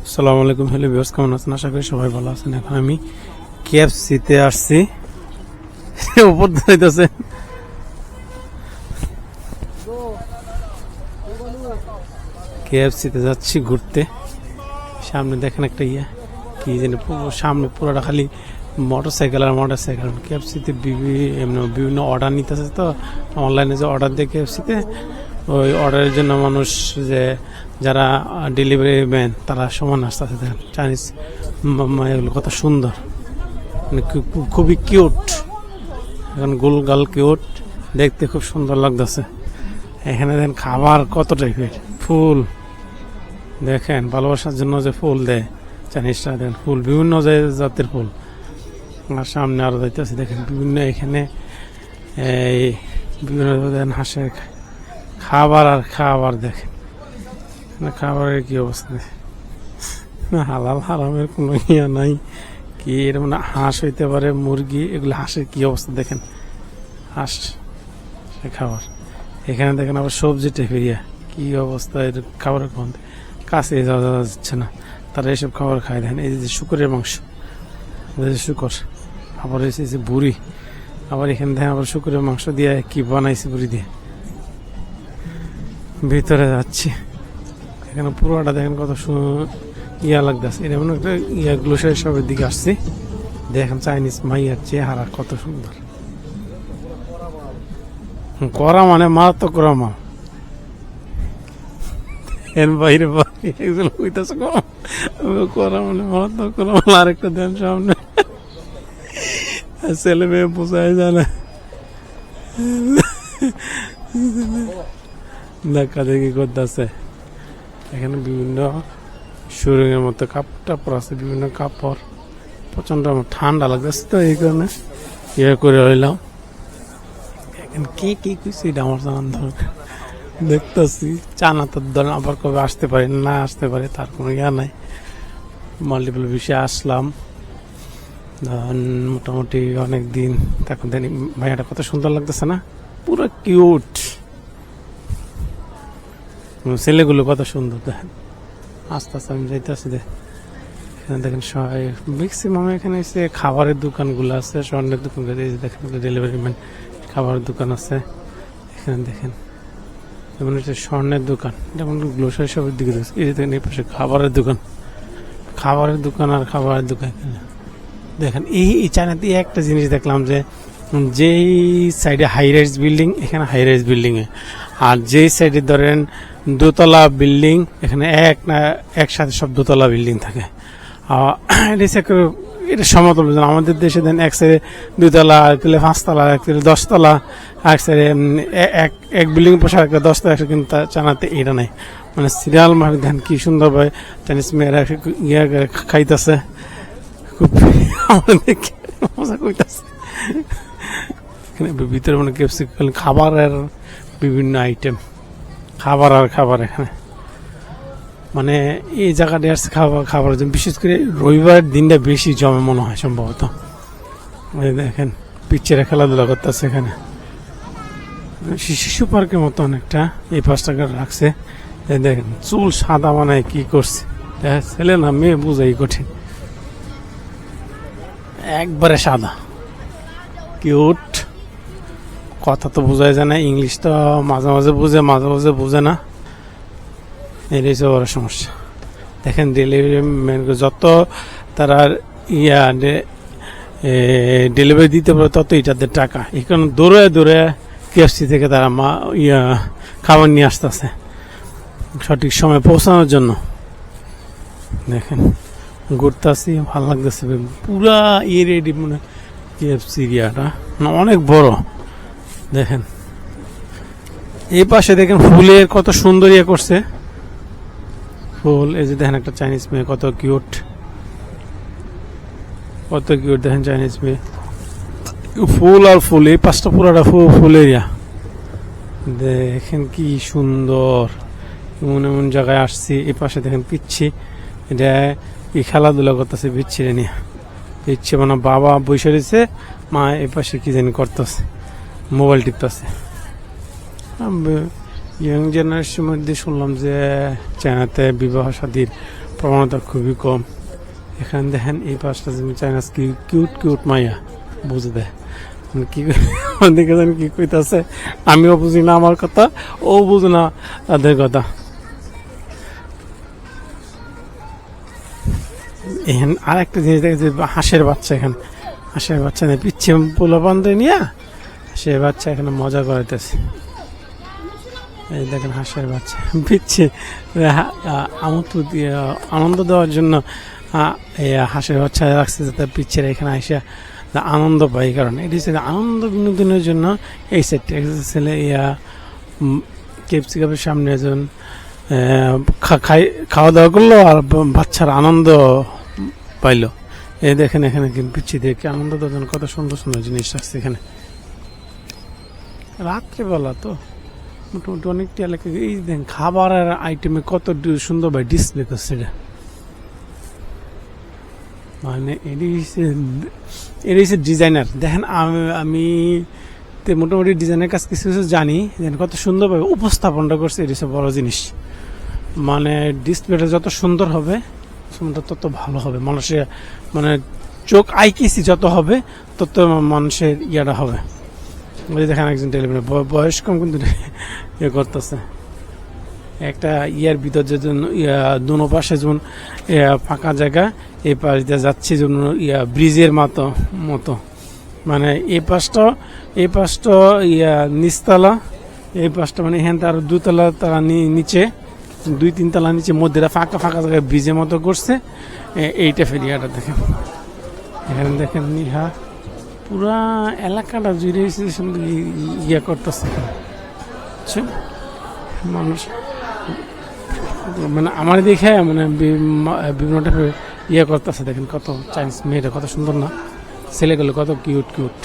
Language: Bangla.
আসসালামু আলাইকুম, হ্যালো ভিউয়ার্স, কেমন আছেন? আশা করি সবাই ভালো আছেন। এখন আমি কেএফসিতে আসছি। উপর যাইতেছে, কেএফসিতে যাচ্ছি ঘুরতে। সামনে দেখেন একটা কি জানি সামনে পুরোটা খালি মোটরসাইকেল আর মোটরসাইকেল। কেএফসিতে বিভিন্ন অর্ডার নিতেছে, তো অনলাইনে যে অর্ডার দেয় কেএফসিতে, ওই অর্ডারের জন্য মানুষ যারা ডেলিভারি ম্যান তারা সমান আসতেছে। দেখেন চাইনিজ এগুলো কত সুন্দর, মানে খুবই কিউট। এখন গোলগাল কিউট, দেখতে খুব সুন্দর লাগতেছে। এখানে দেখেন খাবার কত টাইপের, ফুল দেখেন, ভালোবাসার জন্য যে ফুল দেয় চাইনিজরা, দেখেন ফুল বিভিন্ন জাতের ফুল। আর সামনে আরো যাইতেছে, দেখেন বিভিন্ন এখানে এই বিভিন্ন দেখেন হাঁসের খাবার আর খাবার। দেখেন খাবারের কি অবস্থা, হালাল হারামের কোনো ইয়া নাই কি। এর মানে হাঁস হইতে পারে, মুরগি, এগুলো হাঁসের কি অবস্থা দেখেন, হাঁস খাবার। এখানে দেখেন আবার সবজি টাইপের কি অবস্থা, এর খাবারের কাছে যাওয়া যাচ্ছে না, তারা এইসব খাবার খায়। দেখেন এই যে শুকরের মাংস, শুকর, আবার এসেছে বুড়ি, আবার এখানে দেখেন আবার শুকরের মাংস দিয়ে কি বানাইছে বুড়ি দিয়ে। ভিতরে যাচ্ছি, এখানে পুরোটা দেখেন কত লাগতেছে। এটা মনে একটা গ্লোসারি শপের দিকে আসছি। দেখেন চাইনিজ মাইয়ার চেহারা কত সুন্দর, করা মানে মারাত্মক করা মা। এর বাইরে করা মানে মারাত্মক করা। আরেকটা দেন সামনে, ছেলে মেয়ে বোঝাই যায় না, দেখা দেখি করতেছে। এখানে বিভিন্ন শোরুম এর মতো কাপড় টাপড় আছে, বিভিন্ন কাপড়। প্রচন্ড ঠান্ডা লাগতেছে, তো এই কারণে করে রইলাম। এখানে কি কি কিছু এটা আমার জানার দরকার। দেখতেছি চানাতের দল আবার কবে আসতে পারে না আসতে পারে, তার কোনো নাই। মাল্টিপল বিষয়ে আসলাম মোটামুটি অনেক দিন। তখন জানি ভাইয়াটা কত সুন্দর লাগতেছে না, পুরো কিউট। ছেলেগুলো কত সুন্দর দেখেন। আস্তে আস্তে আমি যাইতেছি, এখানে দেখেন ম্যাক্সিমাম এখানে এসে খাবারের দোকানগুলো আছে, স্বর্ণের দোকান। দেখেন ডেলিভারি ম্যান খাবারের দোকান আছে এখানে। দেখেন যেমন এটা স্বর্ণের দোকান, যেমন গ্লোসারি শপের দিকে এই দেখেন এই পাশে খাবারের দোকান, খাবারের দোকান আর খাবারের দোকান। দেখেন এই চায়নাতে একটা জিনিস দেখলাম, যেই সাইডে হাই রাইজ বিল্ডিং, এখানে হাই রাইজ বিল্ডিং এ, আর যেই সাইডে ধরেন দোতলা বিল্ডিং, এখানে একসাথে সব দোতলা বিল্ডিং থাকে। এটা সমতল। আমাদের দেশে দেন এক সাইডে 2 তলা, এক সাইডে 5 তলা, এক সাইডে 10 তলা, এক সাইডে এক বিল্ডিং পোষা একটা 10 তলা, কিন্তু চায়নাতে এটা নাই। মানে সিরিয়াল মাফিক ধান কি সুন্দর ভাবে চাইনিজ মেয়েরা খাইতেছে, খুব মজা করতেছে। ভিতরে মানে কেএফসি খাবারের বিভিন্ন আইটেম, খাবার আর খাবার। এখানে মানে এই জায়গাটা আসছে খাবারের জন্য, বিশেষ করে রবিবার দিনটা বেশি জমে মনে হয় সম্ভবত। দেখেন পিচ্ছেরা খেলাধুলা করতেছে এখানে, শিশু পার্কের মতো অনেকটা। এই 5 টাকা রাখছে। দেখেন চুল সাদা বানায় কি করছে, ছেলে না মেয়ে বুঝাই কঠিন, একবারে সাদা কিউট। কথা তো বোঝাই যায় না, ইংলিশ তো মাঝে মাঝে বুঝে, মাঝে মাঝে বুঝে না, এটাই তো বড় সমস্যা। দেখেন ডেলিভারি ম্যান যত তারা ডেলিভারি দিতে পারে, তত এটাদের টাকা। এখানে দৌড়ে দৌড়ে কেএফসি থেকে তারা খাবার নিয়ে আসতেছে সঠিক সময় পৌঁছানোর জন্য। দেখেন ঘুরতেছি, ভালো লাগতেছে, পুরা রেডি মনে কেএফসি এরিয়াটা অনেক বড়। দেখেন এই পাশে দেখেন ফুলের কত সুন্দর করছে, ফুল। এই যে দেখেন একটা চাইনিজ মেয়ে কত কিউট, কত কিউট। দেখেন চাইনিজ মেয়ে, ফুল আর ফুল, এই পাশটা পুরাটা ফুল এরিয়া। দেখেন কি সুন্দর, এমন এমন জায়গায় আসছি। এই পাশে দেখেন পিচ্ছি, এটা কি খেলাধুলা করতেছে পিচ্ছিরে নিয়ে। পিচ্ছি মানে বাবা বসে রয়েছে, মা এই পাশে কি জানি করতেছে, মোবাইল টিপতেছে। ইয়াং জেনারেশনের মধ্যে শুনলাম যে চায়নাতে বিবাহ শাদীর প্রবণতা খুবই কম। এখানে দেখেন এই পাঁচটা চাইনাস কি কিউট কিউট মাইয়া বুঝে দেয় কি দেখে জানি কি কইতাছে, আমিও বুঝি না আমার কথা, ও বুঝে না তাদের কথা। এখানে আর একটা জিনিস দেখে যে হাঁসের বাচ্চা, এখানে হাঁসের বাচ্চা নেই, পিচ্ছে পোলা বান্ধে নিয়ে সে বাচ্চা এখানে মজা করাইতেছে। এই দেখেন হাঁসের বাচ্চা পিচ্ছে আনন্দ দেওয়ার জন্য এই হাঁসের বাচ্চা রাখছে, যাতে পিচ্ছের এখানে আসে আনন্দ পাই। কারণ এটি হচ্ছে আনন্দ বিনোদনের জন্য এই সেটটা ছেলে কেএফসি কাপের সামনে একজন খাওয়া দাওয়া করলো আর বাচ্চার আনন্দ পাইলো। এই দেখেন এখানে পিচ্ছি দেখে আনন্দ দেওয়ার জন্য কত সুন্দর সুন্দর জিনিস রাখছে এখানে। রাত্রেবেলা তো মোটামুটি অনেকটি এলাকা এই দেখেন খাবারের আইটেমে কত সুন্দর ভাই ডিসপ্লে করছে এটা। মানে এটি হচ্ছে ডিজাইনার। দেখেন আমি মোটামুটি ডিজাইনের কাজ কিছু কিছু জানি, কত সুন্দরভাবে উপস্থাপনটা করছে, এটি হচ্ছে বড় জিনিস। মানে ডিসপ্লেটা যত সুন্দর হবে তত ভালো হবে, মানুষের মানে চোখ আইকিসি যত হবে তত মানুষের ইয়াটা হবে। দেখেন একজন টেলিভিশন বয়স কম কিন্তু ইয়ে করতেছে একটা ইয়ার ভিতর যে দুনো পাশে যেমন ফাঁকা জায়গা, এই পাশ দিয়ে যাচ্ছে যেমন ব্রিজের মতো মানে এই পাশটা নিচতলা, এই পাশটা মানে এখান থেকে আরো দুতলা তারা নিচে 2-3 তলা নিচে মধ্যে ফাঁকা ফাঁকা জায়গায় ব্রিজের মতো করছে। এইটা ফেরিয়াটা দেখেন, এখানে দেখেন নিহা পুরা এলাকাটা জুড়ে ইয়া করতেছে মানুষ। মানে আমার দেখে মানে বিভিন্ন টাইপের ইয়ে করতেছে। দেখেন কত চাইনিজ মেয়েটা কত সুন্দর না, ছেলেগুলো কত কিউট কিউট।